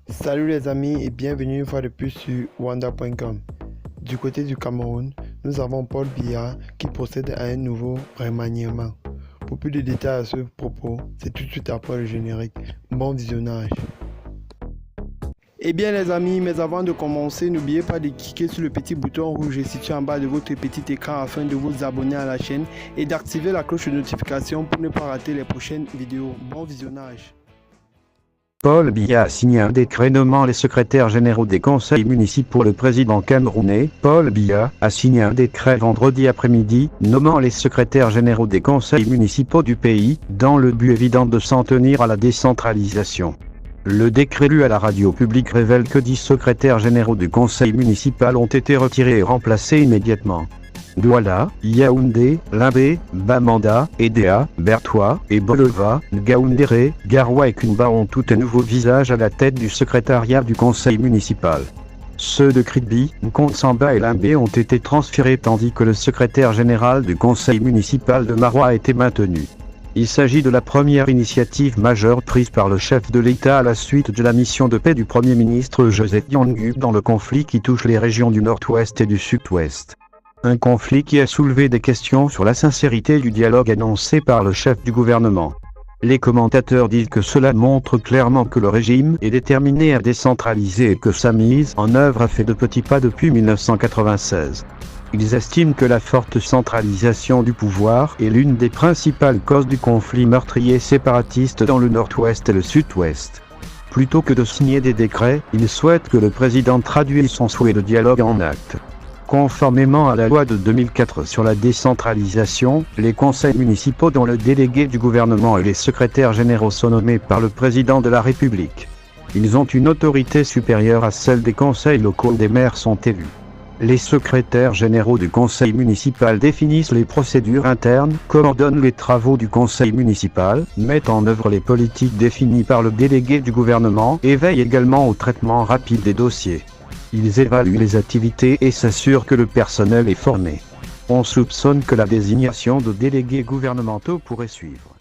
Salut les amis et bienvenue une fois de plus sur wanda.com. Du côté du Cameroun, nous avons Paul Biya qui procède à un nouveau remaniement. Pour plus de détails à ce propos, c'est tout de suite après le générique. Bon visionnage. Et bien les amis, mais avant de commencer, n'oubliez pas de cliquer sur le petit bouton rouge situé en bas de votre petit écran afin de vous abonner à la chaîne et d'activer la cloche de notification pour ne pas rater les prochaines vidéos. Bon visionnage. Paul Biya a signé un décret nommant les secrétaires généraux des conseils municipaux. Le président camerounais, Paul Biya, a signé un décret vendredi après-midi, nommant les secrétaires généraux des conseils municipaux du pays, dans le but évident de s'en tenir à la décentralisation. Le décret lu à la radio publique révèle que 10 secrétaires généraux du conseil municipal ont été retirés et remplacés immédiatement. Douala, Yaoundé, Limbé, Bamenda, Edea, Bertois et Bolova, Ngaoundéré, Garoua et Kumba ont tout un nouveau visage à la tête du secrétariat du conseil municipal. Ceux de Kribi, Nkongsamba et Limbé ont été transférés tandis que le secrétaire général du conseil municipal de Maroua a été maintenu. Il s'agit de la première initiative majeure prise par le chef de l'État à la suite de la mission de paix du Premier ministre Joseph Yangub dans le conflit qui touche les régions du Nord-Ouest et du Sud-Ouest. Un conflit qui a soulevé des questions sur la sincérité du dialogue annoncé par le chef du gouvernement. Les commentateurs disent que cela montre clairement que le régime est déterminé à décentraliser et que sa mise en œuvre a fait de petits pas depuis 1996. Ils estiment que la forte centralisation du pouvoir est l'une des principales causes du conflit meurtrier séparatiste dans le Nord-Ouest et le Sud-Ouest. Plutôt que de signer des décrets, ils souhaitent que le président traduise son souhait de dialogue en actes. Conformément à la loi de 2004 sur la décentralisation, les conseils municipaux dont le délégué du gouvernement et les secrétaires généraux sont nommés par le président de la République. Ils ont une autorité supérieure à celle des conseils locaux où des maires sont élus. Les secrétaires généraux du conseil municipal définissent les procédures internes, coordonnent les travaux du conseil municipal, mettent en œuvre les politiques définies par le délégué du gouvernement et veillent également au traitement rapide des dossiers. Ils évaluent les activités et s'assurent que le personnel est formé. On soupçonne que la désignation de délégués gouvernementaux pourrait suivre.